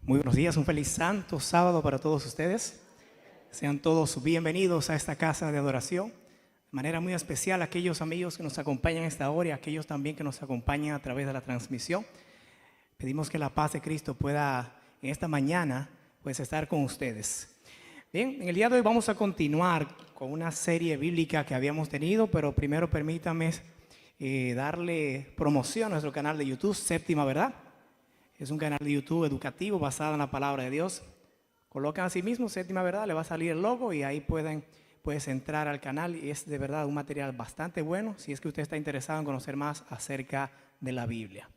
Muy buenos días, un feliz santo sábado para todos ustedes. Sean todos bienvenidos a esta casa de adoración. De manera muy especial, aquellos amigos que nos acompañan a esta hora y aquellos también que nos acompañan a través de la transmisión. Pedimos que la paz de Cristo pueda en esta mañana pues estar con ustedes. Bien, en el día de hoy vamos a continuar con una serie bíblica que habíamos tenido, pero primero permítanme darle promoción a nuestro canal de YouTube, Séptima Verdad. Es un canal de YouTube educativo basado en la palabra de Dios. Colocan a sí mismo Séptima Verdad, le va a salir el logo y ahí puedes entrar al canal y es de verdad un material bastante bueno si es que usted está interesado en conocer más acerca de la Biblia.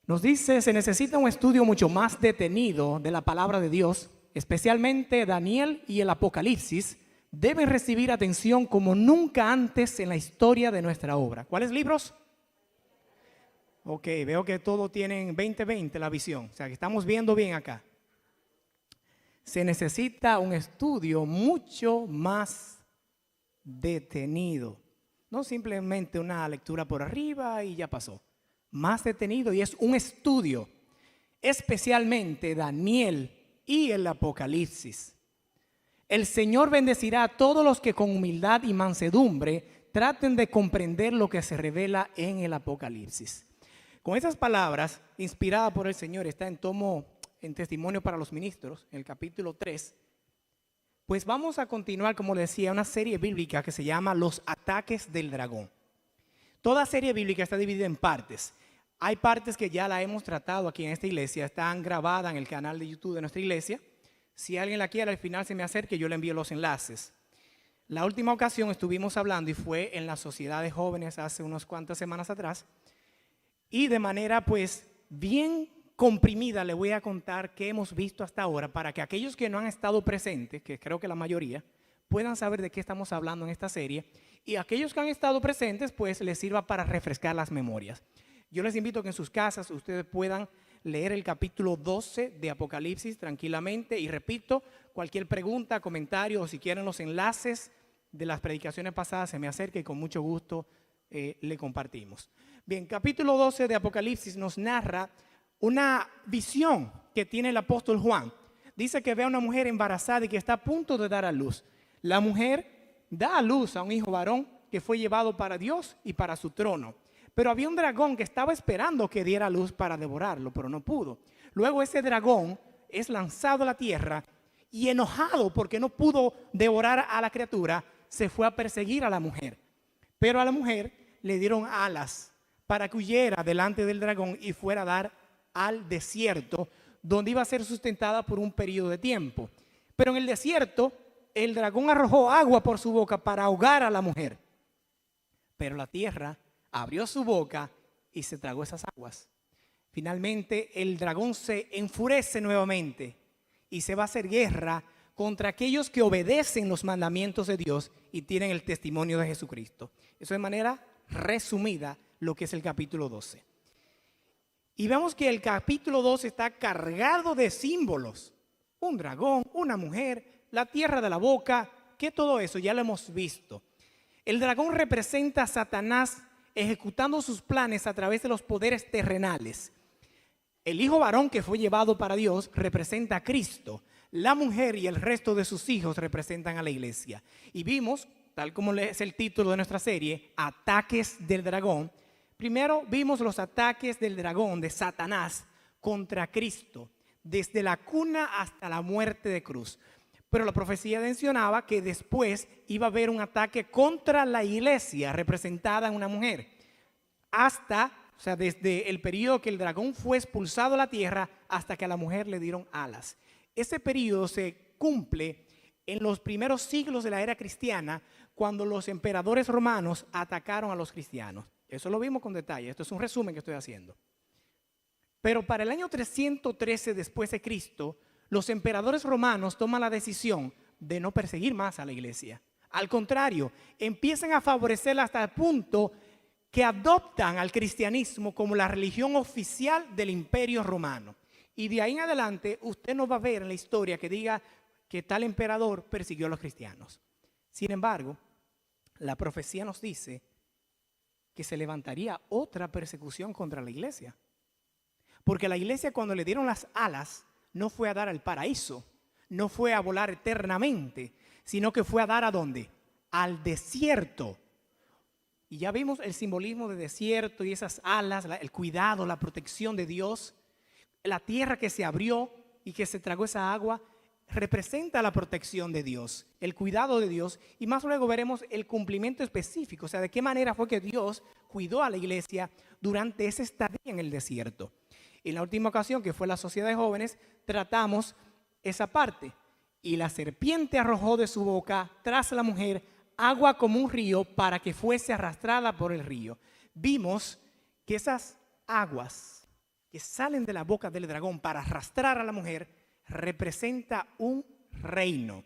Nos dice, se necesita un estudio mucho más detenido de la palabra de Dios, especialmente Daniel y el Apocalipsis, deben recibir atención como nunca antes en la historia de nuestra obra. ¿Cuáles libros? Ok, veo que todos tienen 20-20 la visión, o sea que estamos viendo bien acá. Se necesita un estudio mucho más detenido, no simplemente una lectura por arriba y ya pasó. Más detenido y es un estudio, especialmente Daniel y el Apocalipsis. El Señor bendecirá a todos los que con humildad y mansedumbre traten de comprender lo que se revela en el Apocalipsis. Con esas palabras, inspiradas por el Señor, está en Testimonio para los Ministros, en el capítulo 3. Pues vamos a continuar, como les decía, una serie bíblica que se llama Los ataques del dragón. Toda serie bíblica está dividida en partes. Hay partes que ya la hemos tratado aquí en esta iglesia, están grabadas en el canal de YouTube de nuestra iglesia. Si alguien la quiere, al final se me acerque, yo le envío los enlaces. La última ocasión estuvimos hablando y fue en la Sociedad de Jóvenes hace unas cuantas semanas atrás. Y de manera pues bien comprimida le voy a contar qué hemos visto hasta ahora para que aquellos que no han estado presentes, que creo que la mayoría, puedan saber de qué estamos hablando en esta serie. Y aquellos que han estado presentes pues les sirva para refrescar las memorias. Yo les invito a que en sus casas ustedes puedan leer el capítulo 12 de Apocalipsis tranquilamente. Y repito, cualquier pregunta, comentario o si quieren los enlaces de las predicaciones pasadas se me acerque y con mucho gusto le compartimos. Bien, capítulo 12 de Apocalipsis nos narra una visión que tiene el apóstol Juan. Dice que ve a una mujer embarazada y que está a punto de dar a luz. La mujer da a luz a un hijo varón que fue llevado para Dios y para su trono. Pero había un dragón que estaba esperando que diera luz para devorarlo, pero no pudo. Luego ese dragón es lanzado a la tierra y enojado porque no pudo devorar a la criatura, se fue a perseguir a la mujer. Pero a la mujer le dieron alas para que huyera delante del dragón y fuera a dar al desierto, donde iba a ser sustentada por un periodo de tiempo. Pero en el desierto, el dragón arrojó agua por su boca para ahogar a la mujer. Pero la tierra abrió su boca y se tragó esas aguas. Finalmente, el dragón se enfurece nuevamente y se va a hacer guerra contra aquellos que obedecen los mandamientos de Dios y tienen el testimonio de Jesucristo. Eso de manera resumida lo que es el capítulo 12. Y vemos que el capítulo 12 está cargado de símbolos. Un dragón, una mujer, la tierra de la boca, que todo eso ya lo hemos visto. El dragón representa a Satanás ejecutando sus planes a través de los poderes terrenales. El hijo varón que fue llevado para Dios representa a Cristo. La mujer y el resto de sus hijos representan a la iglesia. Y vimos, tal como es el título de nuestra serie, Ataques del Dragón. Primero vimos los ataques del dragón, de Satanás, contra Cristo, desde la cuna hasta la muerte de cruz. Pero la profecía mencionaba que después iba a haber un ataque contra la iglesia, representada en una mujer. Desde el periodo que el dragón fue expulsado a la tierra hasta que a la mujer le dieron alas. Ese periodo se cumple en los primeros siglos de la era cristiana, cuando los emperadores romanos atacaron a los cristianos. Eso lo vimos con detalle, esto es un resumen que estoy haciendo. Pero para el año 313 después de Cristo, los emperadores romanos toman la decisión de no perseguir más a la iglesia. Al contrario, empiezan a favorecerla hasta el punto que adoptan al cristianismo como la religión oficial del imperio romano. Y de ahí en adelante usted no va a ver en la historia que diga que tal emperador persiguió a los cristianos. Sin embargo, la profecía nos dice que se levantaría otra persecución contra la iglesia. Porque la iglesia, cuando le dieron las alas, no fue a dar al paraíso, no fue a volar eternamente, sino que fue a dar ¿a dónde? Al desierto. Y ya vimos el simbolismo de desierto y esas alas, el cuidado, la protección de Dios. La tierra que se abrió y que se tragó esa agua representa la protección de Dios, el cuidado de Dios. Y más luego veremos el cumplimiento específico, o sea, de qué manera fue que Dios cuidó a la iglesia durante ese estadía en el desierto. En la última ocasión, que fue la sociedad de jóvenes, tratamos esa parte. Y la serpiente arrojó de su boca tras la mujer agua como un río para que fuese arrastrada por el río. Vimos que esas aguas que salen de la boca del dragón para arrastrar a la mujer representa un reino.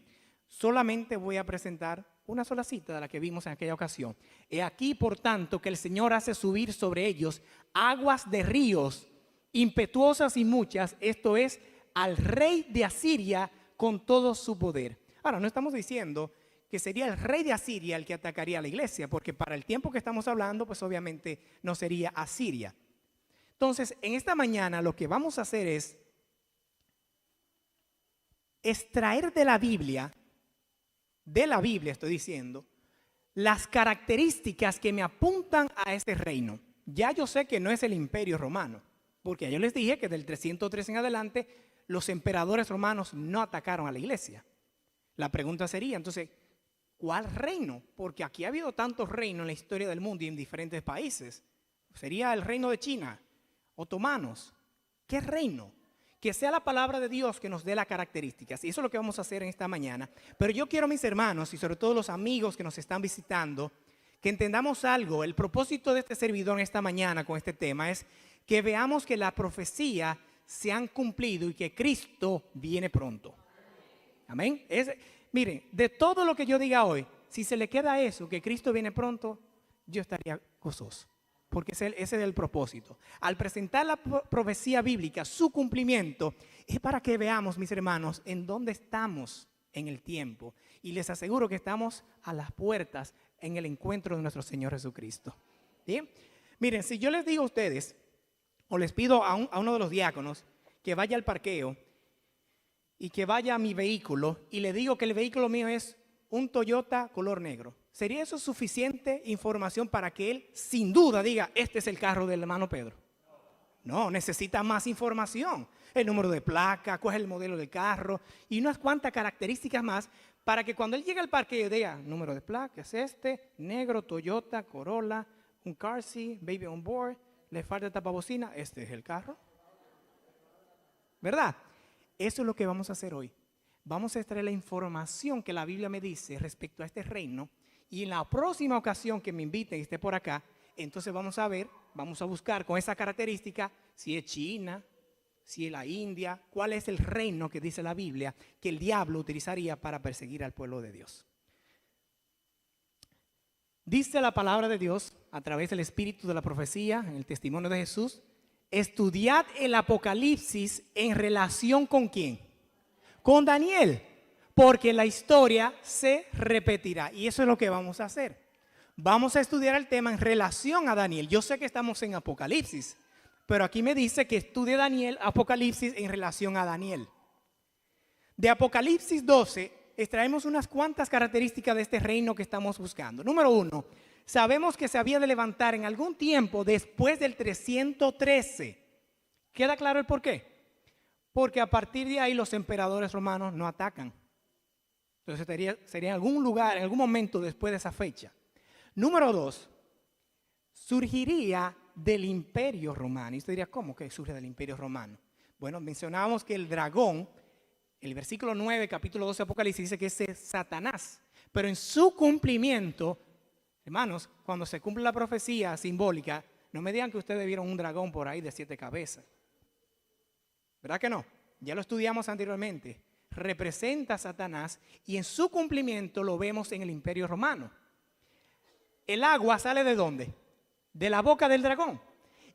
Solamente voy a presentar una sola cita de la que vimos en aquella ocasión. He aquí, por tanto, que el Señor hace subir sobre ellos aguas de ríos impetuosas y muchas, esto es, al rey de Asiria con todo su poder. Ahora, no estamos diciendo que sería el rey de Asiria el que atacaría a la iglesia, porque para el tiempo que estamos hablando, pues obviamente no sería Asiria. Entonces, en esta mañana lo que vamos a hacer es extraer de la Biblia estoy diciendo, las características que me apuntan a este reino. Ya yo sé que no es el Imperio Romano, porque yo les dije que del 303 en adelante los emperadores romanos no atacaron a la iglesia. La pregunta sería, entonces, ¿cuál reino? Porque aquí ha habido tantos reinos en la historia del mundo y en diferentes países. ¿Sería el reino de China? ¿Otomanos? ¿Qué reino? Que sea la palabra de Dios que nos dé las características. Y eso es lo que vamos a hacer en esta mañana. Pero yo quiero, mis hermanos, y sobre todo los amigos que nos están visitando, que entendamos algo. El propósito de este servidor en esta mañana con este tema es que veamos que la profecía se han cumplido y que Cristo viene pronto. Amén. Miren, de todo lo que yo diga hoy, si se le queda eso, que Cristo viene pronto, yo estaría gozoso. Porque ese es el propósito. Al presentar la profecía bíblica, su cumplimiento, es para que veamos, mis hermanos, en dónde estamos en el tiempo. Y les aseguro que estamos a las puertas en el encuentro de nuestro Señor Jesucristo. ¿Bien? Miren, si yo les digo a ustedes, o les pido a uno de los diáconos que vaya al parqueo y que vaya a mi vehículo y le digo que el vehículo mío es un Toyota color negro, ¿sería eso suficiente información para que él sin duda diga, este es el carro del hermano Pedro? No, necesita más información. El número de placa, cuál es el modelo del carro y unas cuantas características más para que cuando él llegue al parqueo diga, número de placa es este, negro, Toyota, Corolla, un car seat, baby on board, le falta tapabocina, este es el carro. ¿Verdad? Eso es lo que vamos a hacer hoy. Vamos a extraer la información que la Biblia me dice respecto a este reino y en la próxima ocasión que me inviten y esté por acá, entonces vamos a ver, vamos a buscar con esa característica si es China, si es la India, cuál es el reino que dice la Biblia que el diablo utilizaría para perseguir al pueblo de Dios. Dice la palabra de Dios a través del espíritu de la profecía, en el testimonio de Jesús, estudiad el Apocalipsis en relación ¿con quién? Con Daniel, porque la historia se repetirá. Y eso es lo que vamos a hacer. Vamos a estudiar el tema en relación a Daniel. Yo sé que estamos en Apocalipsis, pero aquí me dice que estudie Daniel, Apocalipsis en relación a Daniel. De Apocalipsis 12 extraemos unas cuantas características de este reino que estamos buscando. Número 1, sabemos que se había de levantar en algún tiempo después del 313. ¿Queda claro el por qué? Porque a partir de ahí los emperadores romanos no atacan. Entonces sería en algún lugar, en algún momento después de esa fecha. Número 2, surgiría del Imperio Romano. Y usted diría, ¿cómo que surge del Imperio Romano? Bueno, mencionábamos que el dragón, el versículo 9, capítulo 12 de Apocalipsis, dice que es Satanás. Pero en su cumplimiento, hermanos, cuando se cumple la profecía simbólica, no me digan que ustedes vieron un dragón por ahí de 7 cabezas. ¿Verdad que no? Ya lo estudiamos anteriormente. Representa a Satanás y en su cumplimiento lo vemos en el Imperio Romano. El agua sale ¿de dónde? De la boca del dragón.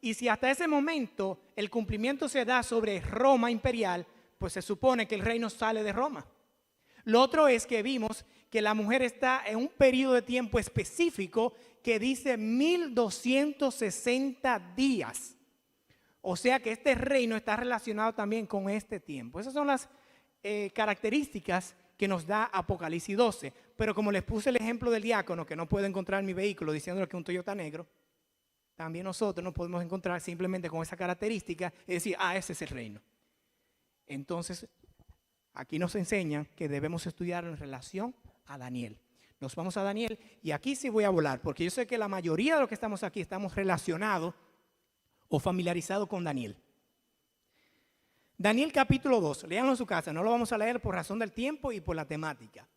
Y si hasta ese momento el cumplimiento se da sobre Roma imperial, pues se supone que el reino sale de Roma. Lo otro es que vimos que la mujer está en un periodo de tiempo específico que dice 1260 días. O sea que este reino está relacionado también con este tiempo. Esas son las características que nos da Apocalipsis 12. Pero como les puse el ejemplo del diácono que no puede encontrar mi vehículo diciéndole que es un Toyota negro, también nosotros nos podemos encontrar simplemente con esa característica y decir, ese es el reino. Entonces, aquí nos enseñan que debemos estudiar en relación a Daniel. Nos vamos a Daniel y aquí sí voy a volar, porque yo sé que la mayoría de los que estamos aquí estamos relacionados o familiarizados con Daniel. Daniel capítulo 2, léanlo en su casa, no lo vamos a leer por razón del tiempo y por la temática.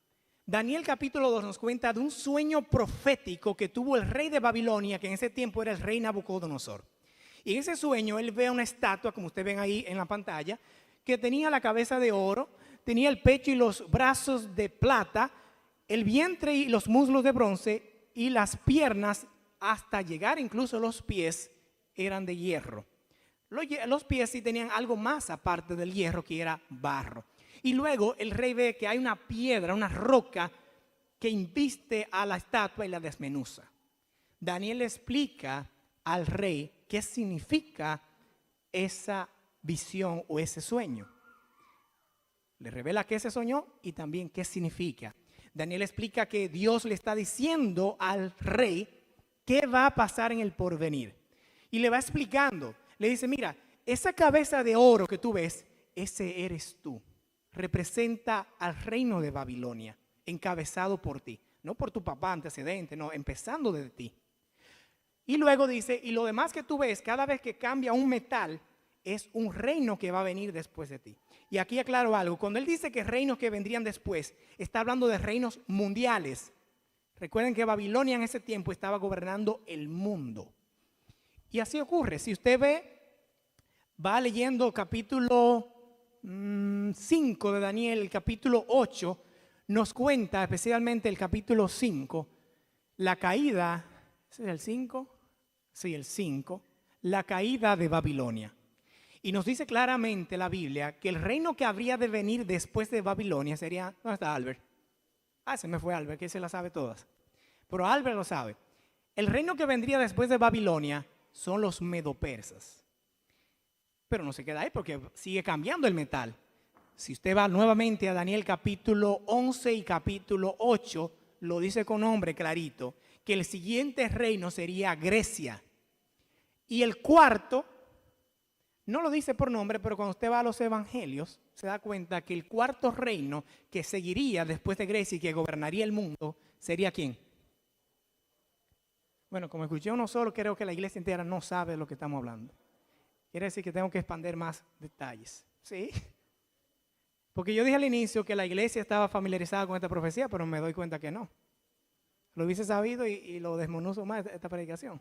Daniel capítulo 2 nos cuenta de un sueño profético que tuvo el rey de Babilonia, que en ese tiempo era el rey Nabucodonosor. Y en ese sueño él ve una estatua, como ustedes ven ahí en la pantalla, que tenía la cabeza de oro, tenía el pecho y los brazos de plata, el vientre y los muslos de bronce y las piernas hasta llegar incluso a los pies eran de hierro. Los pies sí tenían algo más aparte del hierro, que era barro. Y luego el rey ve que hay una piedra, una roca que inviste a la estatua y la desmenuza. Daniel explica al rey qué significa esa visión o ese sueño. Le revela qué se soñó y también qué significa. Daniel explica que Dios le está diciendo al rey qué va a pasar en el porvenir. Y le va explicando. Le dice, mira, esa cabeza de oro que tú ves, ese eres tú. Representa al reino de Babilonia, encabezado por ti. No por tu papá antecedente, no, empezando desde ti. Y luego dice, y lo demás que tú ves, cada vez que cambia un metal, es un reino que va a venir después de ti. Y aquí aclaro algo, cuando él dice que reinos que vendrían después, está hablando de reinos mundiales. Recuerden que Babilonia en ese tiempo estaba gobernando el mundo. Y así ocurre, si usted ve, va leyendo capítulo 5 de Daniel, el capítulo 8, nos cuenta, especialmente el capítulo 5, la caída, ¿ese es el 5? Sí, el 5, la caída de Babilonia. Y nos dice claramente la Biblia que el reino que habría de venir después de Babilonia sería, ¿dónde está Albert? Se me fue Albert, que se la sabe todas. Pero Albert lo sabe. El reino que vendría después de Babilonia son los medopersas. Pero no se queda ahí porque sigue cambiando el metal. Si usted va nuevamente a Daniel capítulo 11 y capítulo 8, lo dice con nombre clarito, que el siguiente reino sería Grecia. Y el cuarto, no lo dice por nombre, pero cuando usted va a los evangelios, se da cuenta que el cuarto reino que seguiría después de Grecia y que gobernaría el mundo, ¿sería quién? Bueno, como escuché uno solo, creo que la iglesia entera no sabe de lo que estamos hablando. Quiere decir que tengo que expandir más detalles. ¿Sí? Porque yo dije al inicio que la iglesia estaba familiarizada con esta profecía, pero me doy cuenta que no. Lo hubiese sabido y lo desmenuzo más esta predicación.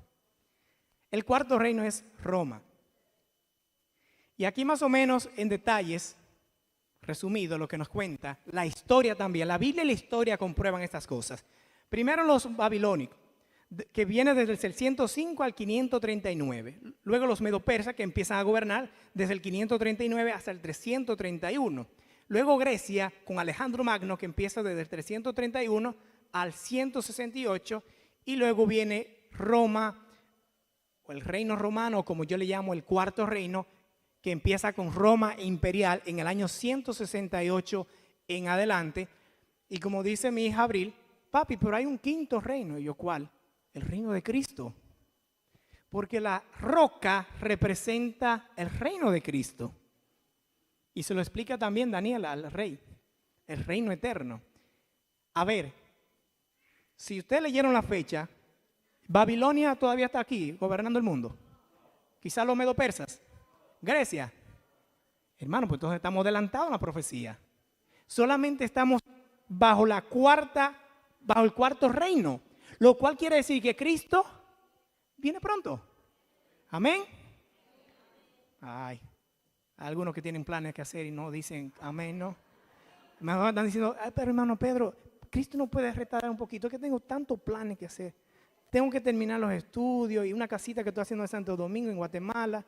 El cuarto reino es Roma. Y aquí más o menos en detalles, resumido lo que nos cuenta, la historia también. La Biblia y la historia comprueban estas cosas. Primero los babilónicos, que viene desde el 605 al 539. Luego los medopersas, que empiezan a gobernar desde el 539 hasta el 331. Luego Grecia, con Alejandro Magno, que empieza desde el 331 al 168. Y luego viene Roma, o el reino romano, como yo le llamo el cuarto reino, que empieza con Roma imperial en el año 168 en adelante. Y como dice mi hija Abril, papi, pero hay un quinto reino. Y yo, ¿cuál? El reino de Cristo. Porque la roca representa el reino de Cristo. Y se lo explica también Daniel al rey, el reino eterno. A ver, si ustedes leyeron la fecha, Babilonia todavía está aquí, gobernando el mundo. Quizás los medopersas. Grecia. Hermano, pues entonces estamos adelantados en la profecía. Solamente estamos bajo el cuarto reino. Lo cual quiere decir que Cristo viene pronto. Amén. Ay, hay algunos que tienen planes que hacer y no dicen amén, ¿no? Me están diciendo, pero hermano Pedro, Cristo no puede retardar un poquito, que tengo tantos planes que hacer. Tengo que terminar los estudios y una casita que estoy haciendo en Santo Domingo, en Guatemala.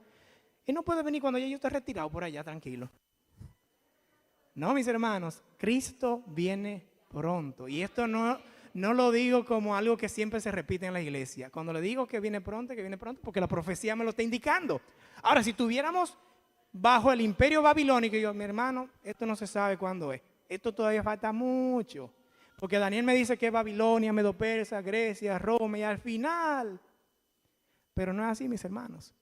Y no puede venir cuando yo esté retirado por allá, tranquilo. No, mis hermanos, Cristo viene pronto. Y esto no no lo digo como algo que siempre se repite en la iglesia. Cuando le digo que viene pronto, porque la profecía me lo está indicando. Ahora, si tuviéramos bajo el imperio babilónico, yo, mi hermano, esto no se sabe cuándo es. Esto todavía falta mucho. Porque Daniel me dice que es Babilonia, Medo-Persa, Grecia, Roma y al final. Pero no es así, mis hermanos.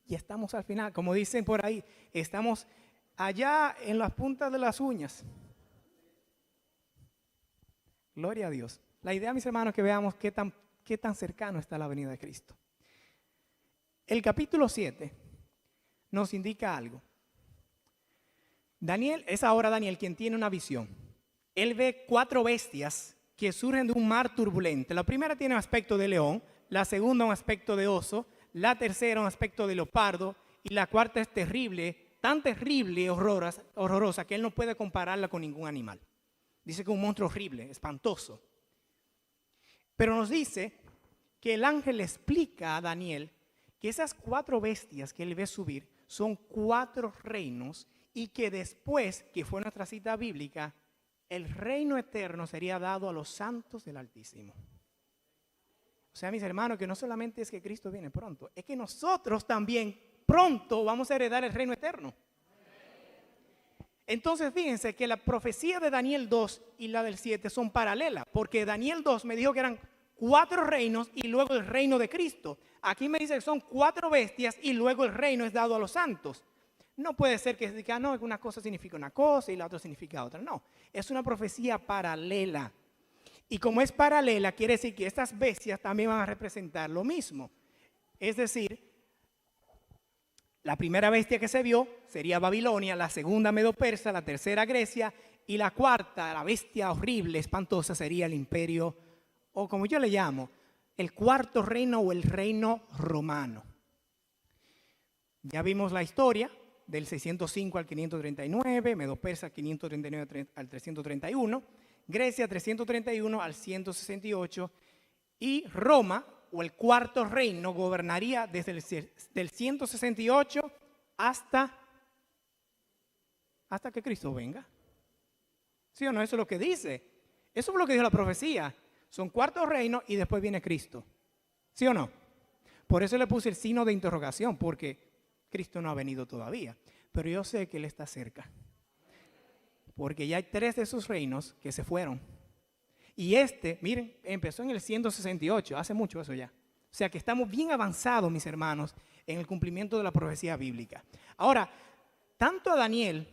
Ya estamos al final. Como dicen por ahí, estamos allá en las puntas de las uñas. Gloria a Dios. La idea, mis hermanos, es que veamos qué tan cercano está la venida de Cristo. El capítulo 7 nos indica algo. Daniel, es ahora Daniel quien tiene una visión. Él ve 4 bestias que surgen de un mar turbulento. La primera tiene un aspecto de león, la segunda un aspecto de oso, la tercera un aspecto de leopardo y la cuarta es terrible, tan terrible y horrorosa que él no puede compararla con ningún animal. Dice que es un monstruo horrible, espantoso. Pero nos dice que el ángel le explica a Daniel que esas 4 bestias que él ve subir son 4 reinos y que después, que fue nuestra cita bíblica, el reino eterno sería dado a los santos del Altísimo. O sea, mis hermanos, que no solamente es que Cristo viene pronto, es que nosotros también pronto vamos a heredar el reino eterno. Entonces, fíjense que la profecía de Daniel 2 y la del 7 son paralelas, porque Daniel 2 me dijo que eran 4 reinos y luego el reino de Cristo. Aquí me dice que son 4 bestias y luego el reino es dado a los santos. No puede ser que diga, no, una cosa significa una cosa y la otra significa otra. No, es una profecía paralela. Y como es paralela, quiere decir que estas bestias también van a representar lo mismo. Es decir, la primera bestia que se vio sería Babilonia, la segunda Medo-Persa, la tercera Grecia y la cuarta, la bestia horrible, espantosa, sería el imperio, o como yo le llamo, el cuarto reino o el reino romano. Ya vimos la historia del 605 al 539, Medo-Persa 539 al 331, Grecia 331 al 168 y Roma, o el cuarto reino, gobernaría desde del 168 hasta que Cristo venga. ¿Sí o no? Eso es lo que dice. Eso es lo que dijo la profecía. Son 4 reinos y después viene Cristo. ¿Sí o no? Por eso le puse el signo de interrogación, porque Cristo no ha venido todavía. Pero yo sé que Él está cerca. Porque ya hay 3 de esos reinos que se fueron. Y miren, empezó en el 168, hace mucho eso ya. O sea que estamos bien avanzados, mis hermanos, en el cumplimiento de la profecía bíblica. Ahora, tanto a Daniel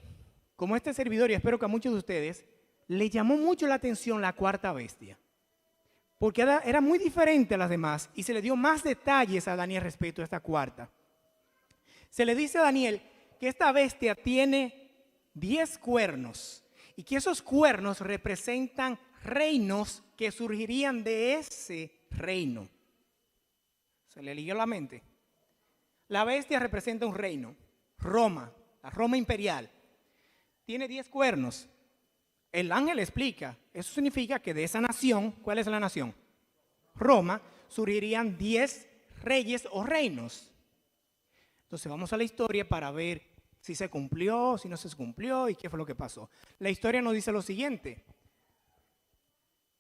como a este servidor, y espero que a muchos de ustedes, le llamó mucho la atención la cuarta bestia. Porque era muy diferente a las demás y se le dio más detalles a Daniel respecto a esta cuarta. Se le dice a Daniel que esta bestia tiene 10 cuernos y que esos cuernos representan reinos que surgirían de ese reino. ¿Se le leyó la mente? La bestia representa un reino, Roma, la Roma imperial. Tiene 10 cuernos. El ángel explica, eso significa que de esa nación, ¿cuál es la nación? Roma, surgirían 10 reyes o reinos. Entonces vamos a la historia para ver si se cumplió, si no se cumplió y qué fue lo que pasó. La historia nos dice lo siguiente.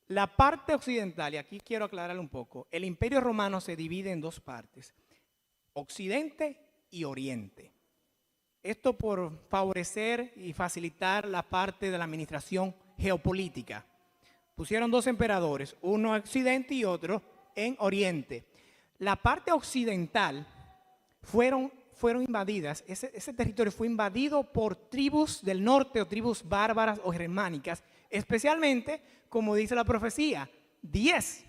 La parte occidental, y aquí quiero aclarar un poco, el imperio romano se divide en 2 partes, occidente y oriente. Esto por favorecer y facilitar la parte de la administración geopolítica. Pusieron 2 emperadores, uno en occidente y otro en oriente. La parte occidental fueron invadidas, ese territorio fue invadido por tribus del norte o tribus bárbaras o germánicas, especialmente, como dice la profecía, 10.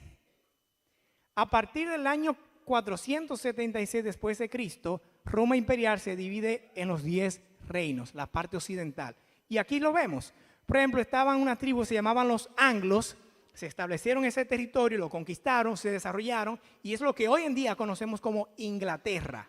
A partir del año 476 después de Cristo, Roma imperial se divide en los 10 reinos, la parte occidental. Y aquí lo vemos. Por ejemplo, estaban una tribu, se llamaban los anglos, se establecieron en ese territorio, lo conquistaron, se desarrollaron, y es lo que hoy en día conocemos como Inglaterra.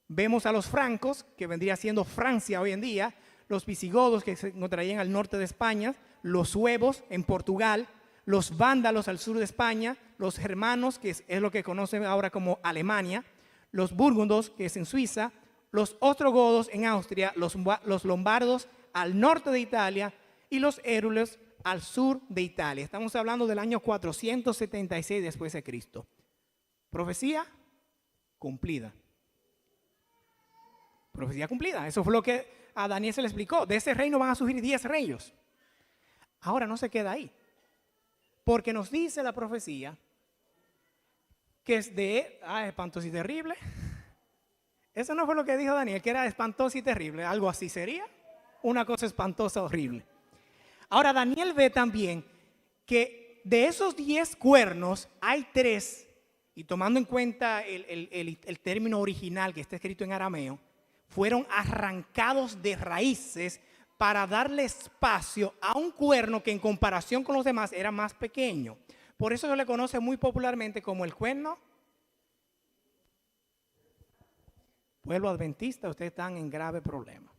Vemos a los francos, que vendría siendo Francia hoy en día, los visigodos que se encontrarían al norte de España, los suevos en Portugal, los vándalos al sur de España, los germanos, que es lo que conocen ahora como Alemania, los burgundos, que es en Suiza, los ostrogodos en Austria, los lombardos al norte de Italia y los érules al sur de Italia. Estamos hablando del año 476 después de Cristo. Profecía cumplida. Profecía cumplida. Eso fue lo que a Daniel se le explicó. De ese reino van a surgir 10 reinos. Ahora no se queda ahí. Porque nos dice la profecía que es de espantoso y terrible. Eso no fue lo que dijo Daniel, que era espantoso y terrible. Algo así sería. Una cosa espantosa, horrible. Ahora Daniel ve también que de esos 10 cuernos hay 3, y tomando en cuenta el término original que está escrito en arameo, fueron arrancados de raíces para darle espacio a un cuerno que en comparación con los demás era más pequeño. Por eso se le conoce muy popularmente como el cuerno. Pueblo adventista, ustedes están en grave problema.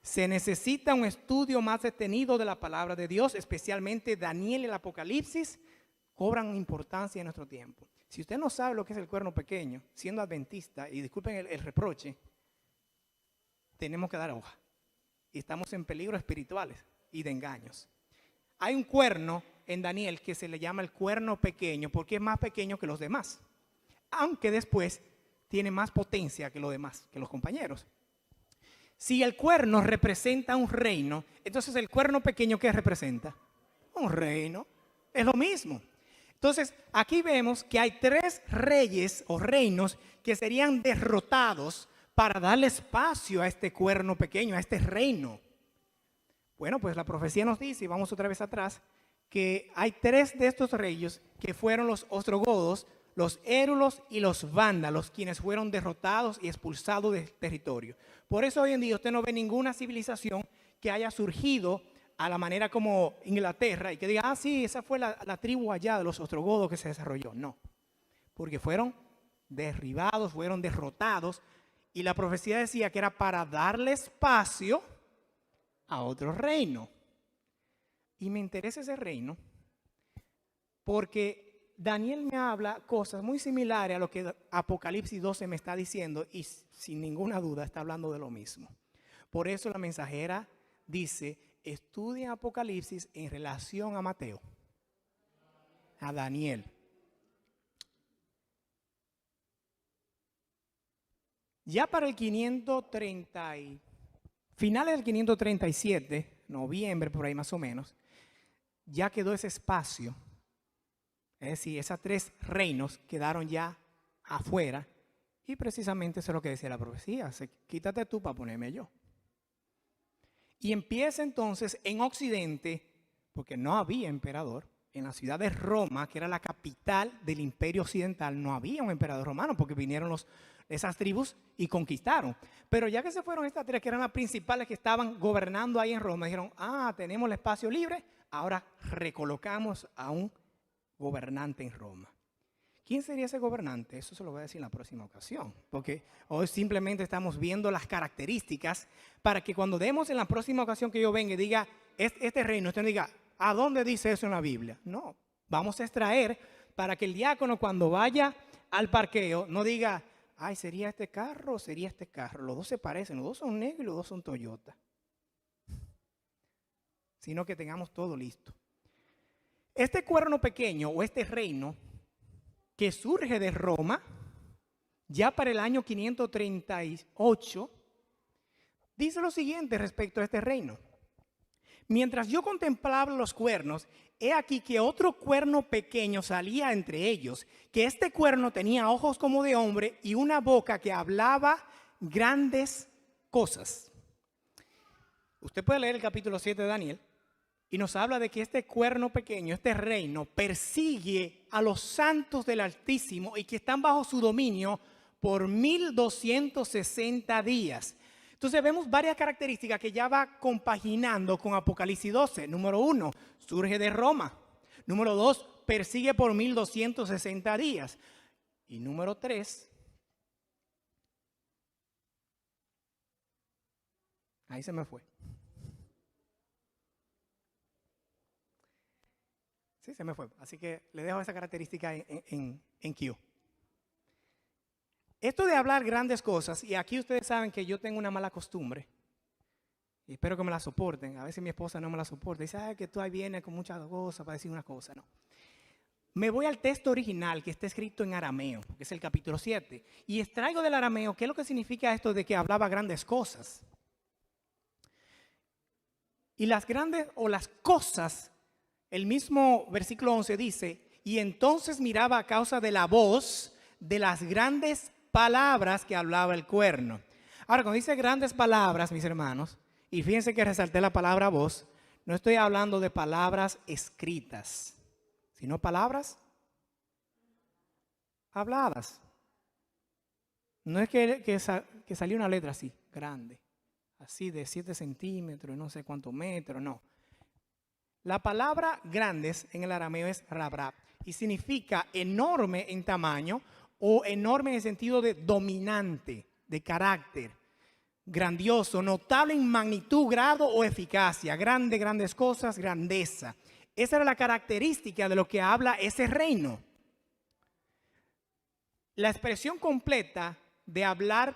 Se necesita un estudio más detenido de la palabra de Dios, especialmente Daniel y el Apocalipsis, cobran importancia en nuestro tiempo. Si usted no sabe lo que es el cuerno pequeño, siendo adventista, y disculpen el reproche, tenemos que dar hoja. Y estamos en peligros espirituales y de engaños. Hay un cuerno en Daniel que se le llama el cuerno pequeño porque es más pequeño que los demás. Aunque después tiene más potencia que los demás, que los compañeros. Si el cuerno representa un reino, entonces el cuerno pequeño, ¿qué representa? Un reino. Es lo mismo. Entonces, aquí vemos que hay 3 reyes o reinos que serían derrotados para darle espacio a este cuerno pequeño, a este reino. Bueno, pues la profecía nos dice, y vamos otra vez atrás, que hay 3 de estos reyes que fueron los ostrogodos, los érulos y los vándalos, quienes fueron derrotados y expulsados del territorio. Por eso hoy en día usted no ve ninguna civilización que haya surgido a la manera como Inglaterra y que diga, sí, esa fue la tribu allá de los ostrogodos que se desarrolló. No, porque fueron derribados, fueron derrotados, y la profecía decía que era para darle espacio a otro reino. Y me interesa ese reino porque Daniel me habla cosas muy similares a lo que Apocalipsis 12 me está diciendo, y sin ninguna duda está hablando de lo mismo. Por eso la mensajera dice, estudia Apocalipsis en relación a Mateo, a Daniel. Ya para el 530, finales del 537, noviembre por ahí más o menos, ya quedó ese espacio. Es decir, esos 3 reinos quedaron ya afuera, y precisamente eso es lo que decía la profecía, quítate tú para ponerme yo. Y empieza entonces en Occidente, porque no había emperador, en la ciudad de Roma, que era la capital del imperio occidental, no había un emperador romano, porque vinieron esas tribus y conquistaron. Pero ya que se fueron estas 3, que eran las principales que estaban gobernando ahí en Roma, dijeron, tenemos el espacio libre, ahora recolocamos a un gobernante en Roma. ¿Quién sería ese gobernante? Eso se lo voy a decir en la próxima ocasión, porque hoy simplemente estamos viendo las características para que cuando demos en la próxima ocasión que yo venga y diga, este reino, usted no diga, ¿a dónde dice eso en la Biblia? No, vamos a extraer para que el diácono cuando vaya al parqueo no diga, ¿sería este carro o sería este carro? Los 2 se parecen, los 2 son negros y los 2 son Toyota. Sino que tengamos todo listo. Este cuerno pequeño o este reino que surge de Roma, ya para el año 538, dice lo siguiente respecto a este reino. Mientras yo contemplaba los cuernos, he aquí que otro cuerno pequeño salía entre ellos, que este cuerno tenía ojos como de hombre y una boca que hablaba grandes cosas. Usted puede leer el capítulo 7 de Daniel y nos habla de que este cuerno pequeño, este reino, persigue a los santos del Altísimo y que están bajo su dominio por 1260 días. Entonces vemos varias características que ya va compaginando con Apocalipsis 12. Número 1, surge de Roma. Número 2, persigue por 1260 días. Y número 3, ahí se me fue. Sí, se me fue. Así que le dejo esa característica en Q. Esto de hablar grandes cosas, y aquí ustedes saben que yo tengo una mala costumbre, Y espero que me la soporten. A veces mi esposa no me la soporta. Dice, ay, que tú ahí vienes con muchas cosas para decir una cosa. No. Me voy al texto original que está escrito en arameo, que es el capítulo 7. Y extraigo del arameo qué es lo que significa esto de que hablaba grandes cosas. Y las grandes o las cosas, el mismo versículo 11 dice, y entonces miraba a causa de la voz de las grandes palabras que hablaba el cuerno. Ahora, cuando dice grandes palabras, mis hermanos, y fíjense que resalté la palabra voz, no estoy hablando de palabras escritas, sino palabras habladas. No es que salió una letra así, grande, así de 7 centímetros, no sé cuántos metros, no. La palabra grandes en el arameo es rabrab y significa enorme en tamaño o enorme en el sentido de dominante, de carácter, grandioso, notable en magnitud, grado o eficacia, grandes cosas, grandeza. Esa era la característica de lo que habla ese reino. La expresión completa de hablar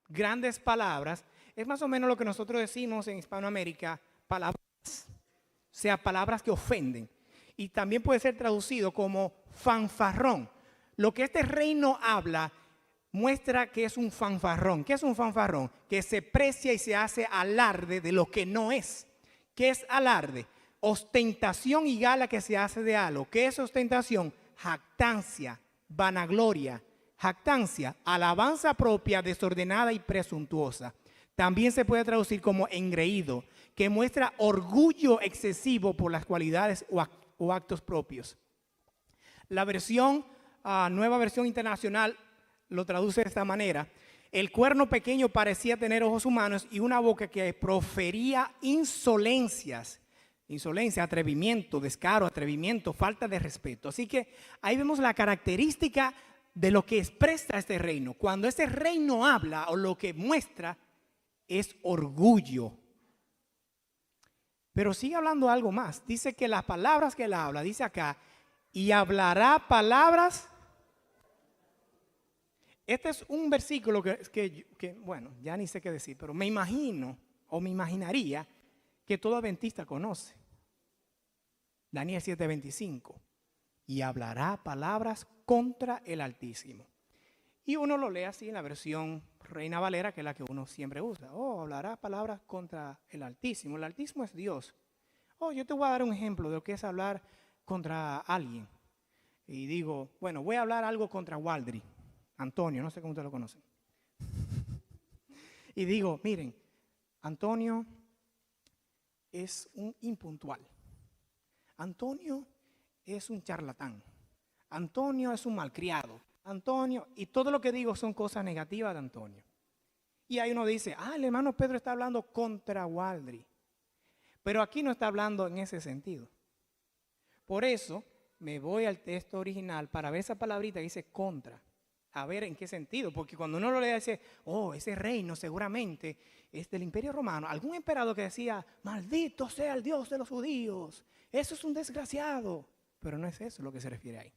grandes palabras es más o menos lo que nosotros decimos en Hispanoamérica, palabras, o sea, palabras que ofenden. Y también puede ser traducido como fanfarrón. Lo que este reino habla muestra que es un fanfarrón. ¿Qué es un fanfarrón? Que se precia y se hace alarde de lo que no es. ¿Qué es alarde? Ostentación y gala que se hace de algo. ¿Qué es ostentación? Jactancia, vanagloria. Jactancia, alabanza propia, desordenada y presuntuosa. También se puede traducir como engreído, que muestra orgullo excesivo por las cualidades o actos propios. La versión, nueva versión internacional, lo traduce de esta manera. El cuerno pequeño parecía tener ojos humanos y una boca que profería insolencias. Insolencia, atrevimiento, descaro, atrevimiento, falta de respeto. Así que ahí vemos la característica de lo que expresa este reino. Cuando este reino habla o lo que muestra es orgullo. Pero sigue hablando algo más. Dice que las palabras que él habla, dice acá, y hablará palabras. Este es un versículo que, bueno, ya ni sé qué decir, pero me imagino o me imaginaría que todo adventista conoce. Daniel 7:25. Y hablará palabras contra el Altísimo. Y uno lo lee así en la versión Reina Valera, que es la que uno siempre usa. Oh, hablará palabras contra el Altísimo. El Altísimo es Dios. Oh, yo te voy a dar un ejemplo de lo que es hablar contra alguien. Y digo, bueno, voy a hablar algo contra Waldry. Antonio, no sé cómo ustedes lo conocen. Y digo, miren, Antonio es un impuntual. Antonio es un charlatán. Antonio es un malcriado. Antonio, y todo lo que digo son cosas negativas de Antonio. Y ahí uno dice, el hermano Pedro está hablando contra Waldry. Pero aquí no está hablando en ese sentido. Por eso me voy al texto original para ver esa palabrita que dice contra. A ver en qué sentido, porque cuando uno lo lee dice, ese reino seguramente es del Imperio Romano. Algún emperador que decía, maldito sea el Dios de los judíos, eso es un desgraciado. Pero no es eso lo que se refiere ahí.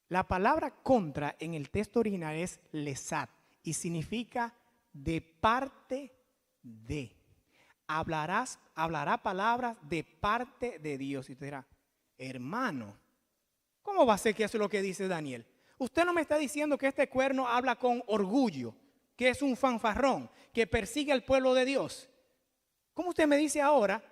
La palabra contra en el texto original es lesat y significa de parte de. Hablará palabras de parte de Dios. Y usted dirá, hermano, ¿cómo va a ser que eso es lo que dice Daniel? Usted no me está diciendo que este cuerno habla con orgullo, que es un fanfarrón, que persigue al pueblo de Dios. ¿Cómo usted me dice ahora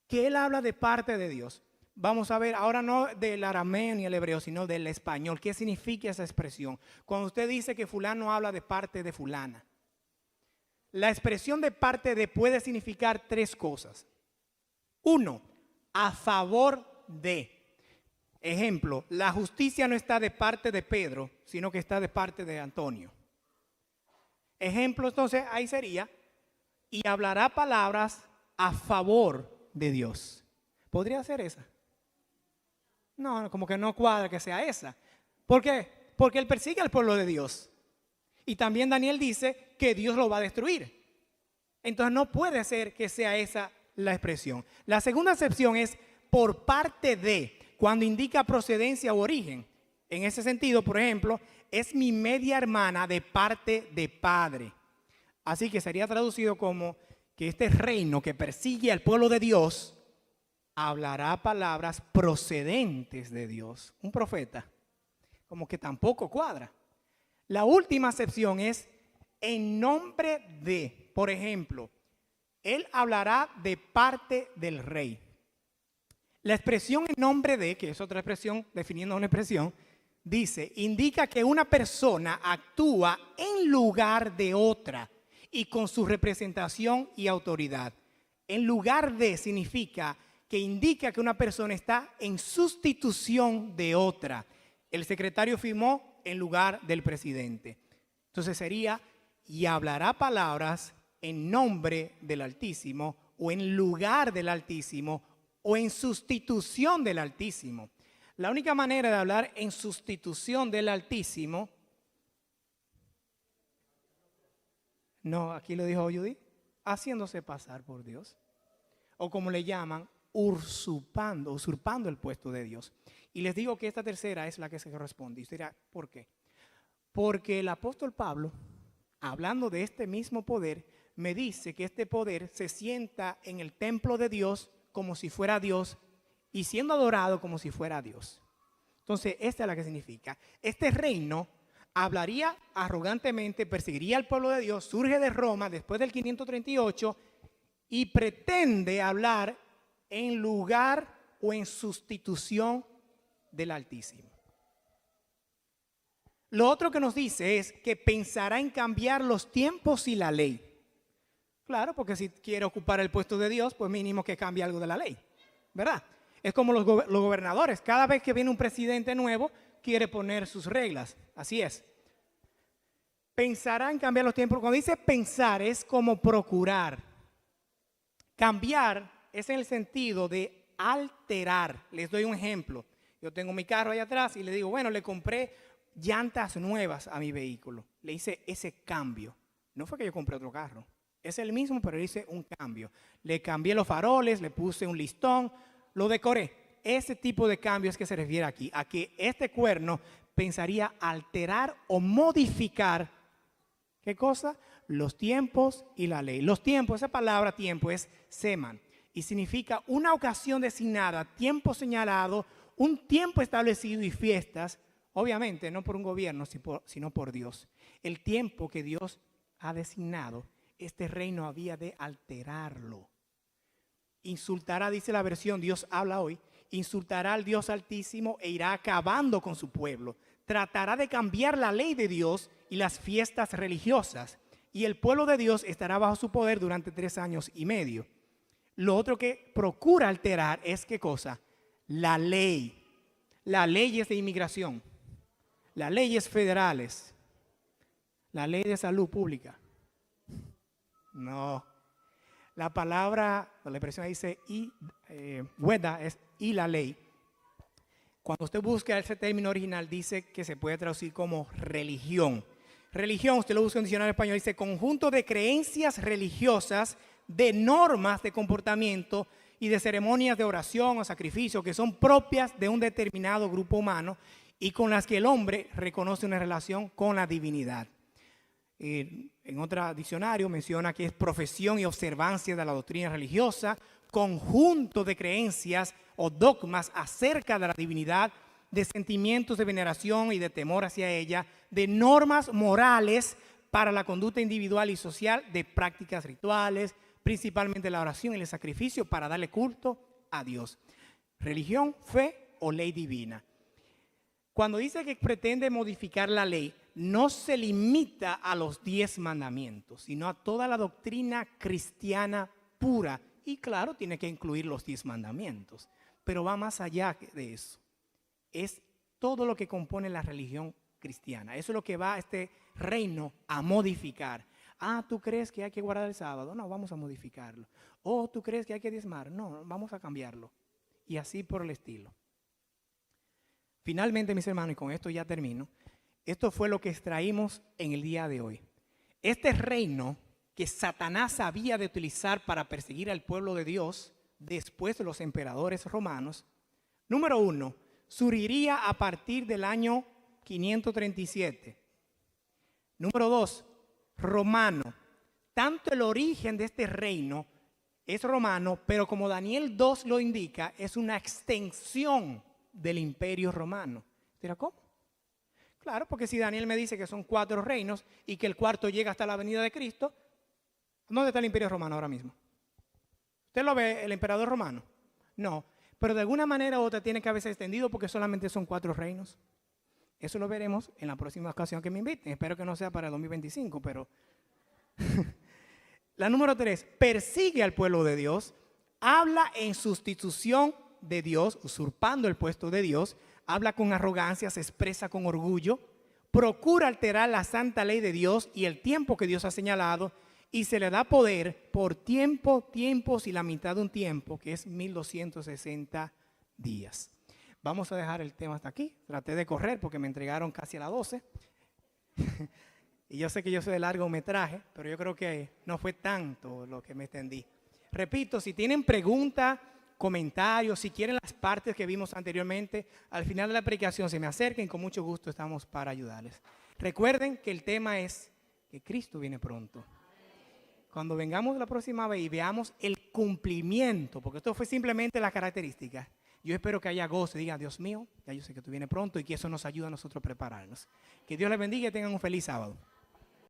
que él habla de parte de Dios? Vamos a ver ahora no del arameo ni el hebreo, sino del español. ¿Qué significa esa expresión? Cuando usted dice que fulano habla de parte de fulana. La expresión de parte de puede significar 3 cosas. 1, a favor de. Ejemplo, la justicia no está de parte de Pedro, sino que está de parte de Antonio. Ejemplo, entonces, ahí sería, y hablará palabras a favor de Dios. ¿Podría ser esa? No, como que no cuadra que sea esa. ¿Por qué? Porque él persigue al pueblo de Dios. Y también Daniel dice que Dios lo va a destruir. Entonces no puede ser que sea esa la expresión. La segunda acepción es por parte de, cuando indica procedencia u origen. En ese sentido, por ejemplo, es mi media hermana de parte de padre. Así que sería traducido como que este reino que persigue al pueblo de Dios hablará palabras procedentes de Dios. Un profeta, como que tampoco cuadra. La última acepción es en nombre de, por ejemplo, él hablará de parte del rey. La expresión en nombre de, que es otra expresión, definiendo una expresión, dice, indica que una persona actúa en lugar de otra y con su representación y autoridad. En lugar de significa que indica que una persona está en sustitución de otra. El secretario firmó en lugar del presidente. Entonces sería, y hablará palabras en nombre del Altísimo o en lugar del Altísimo o en sustitución del Altísimo. La única manera de hablar en sustitución del Altísimo, no, aquí lo dijo Judy, haciéndose pasar por Dios. O como le llaman, usurpando el puesto de Dios. Y les digo que esta tercera es la que se corresponde. Y usted dirá, ¿por qué? Porque el apóstol Pablo, hablando de este mismo poder, me dice que este poder se sienta en el templo de Dios como si fuera Dios y siendo adorado como si fuera Dios. Entonces, esta es la que significa. Este reino hablaría arrogantemente, perseguiría al pueblo de Dios, surge de Roma después del 538 y pretende hablar en lugar o en sustitución del Altísimo. Lo otro que nos dice es que pensará en cambiar los tiempos y la ley. Claro, porque si quiere ocupar el puesto de Dios, pues mínimo que cambie algo de la ley, ¿verdad? Es como los gobernadores. Cada vez que viene un presidente nuevo, quiere poner sus reglas. Así es. Pensará en cambiar los tiempos. Cuando dice pensar, es como procurar. Cambiar es en el sentido de alterar. Les doy un ejemplo. Yo tengo mi carro allá atrás y le digo, bueno, le compré llantas nuevas a mi vehículo. Le hice ese cambio. No fue que yo compré otro carro. Es el mismo, pero hice un cambio. Le cambié los faroles, le puse un listón, lo decoré. Ese tipo de cambio es que se refiere aquí, a que este cuerno pensaría alterar o modificar, ¿qué cosa? Los tiempos y la ley. Los tiempos, esa palabra tiempo es seman y significa una ocasión designada, tiempo señalado, un tiempo establecido y fiestas, obviamente no por un gobierno, sino por Dios. El tiempo que Dios ha designado, este reino había de alterarlo. Insultará, dice la versión, Dios habla hoy, insultará al Dios Altísimo e irá acabando con su pueblo. Tratará de cambiar la ley de Dios y las fiestas religiosas. Y el pueblo de Dios estará bajo su poder durante 3 años y medio. Lo otro que procura alterar es, ¿qué cosa? La ley. Las leyes de inmigración, las leyes federales, la ley de salud pública. No. La palabra, la expresión dice weda es y la ley. Cuando usted busca ese término original dice que se puede traducir como religión. Religión, usted lo busca en el diccionario español, dice conjunto de creencias religiosas, de normas de comportamiento y de ceremonias de oración o sacrificio que son propias de un determinado grupo humano y con las que el hombre reconoce una relación con la divinidad. En otro diccionario menciona que es profesión y observancia de la doctrina religiosa, conjunto de creencias o dogmas acerca de la divinidad, de sentimientos de veneración y de temor hacia ella, de normas morales para la conducta individual y social, de prácticas rituales, principalmente la oración y el sacrificio para darle culto a Dios. Religión, fe o ley divina. Cuando dice que pretende modificar la ley, no se limita a los 10 mandamientos, sino a toda la doctrina cristiana pura. Y claro, tiene que incluir los 10 mandamientos, pero va más allá de eso. Es todo lo que compone la religión cristiana. Eso es lo que va a este reino a modificar. Ah, ¿tú crees que hay que guardar el sábado? No, vamos a modificarlo. Oh, ¿tú crees que hay que diezmar? No, vamos a cambiarlo. Y así por el estilo. Finalmente, mis hermanos, y con esto ya termino, esto fue lo que extraímos en el día de hoy. Este reino que Satanás había de utilizar para perseguir al pueblo de Dios después de los emperadores romanos, número 1, surgiría a partir del año 537. Número 2, romano, tanto el origen de este reino es romano, pero como Daniel 2 lo indica, es una extensión del imperio romano. ¿Dirá cómo? Claro, porque si Daniel me dice que son 4 reinos y que el cuarto llega hasta la venida de Cristo, ¿dónde está el imperio romano ahora mismo? ¿Usted lo ve, el emperador romano? No, pero de alguna manera u otra tiene que haberse extendido porque solamente son 4 reinos. Eso lo veremos en la próxima ocasión que me inviten. Espero que no sea para el 2025, pero... La número 3, persigue al pueblo de Dios, habla en sustitución de Dios, usurpando el puesto de Dios, habla con arrogancia, se expresa con orgullo, procura alterar la santa ley de Dios y el tiempo que Dios ha señalado, y se le da poder por tiempos y la mitad de un tiempo, que es 1260 días. Vamos a dejar el tema hasta aquí. Traté de correr porque me entregaron casi a las 12. Y yo sé que yo soy de largometraje, pero yo creo que no fue tanto lo que me extendí. Repito, si tienen preguntas, comentarios, si quieren las partes que vimos anteriormente, al final de la predicación se me acerquen, con mucho gusto estamos para ayudarles. Recuerden que el tema es que Cristo viene pronto. Cuando vengamos la próxima vez y veamos el cumplimiento, porque esto fue simplemente la característica, yo espero que haya gozo y digan, Dios mío, ya yo sé que tú vienes pronto y que eso nos ayuda a nosotros a prepararnos. Que Dios les bendiga y tengan un feliz sábado.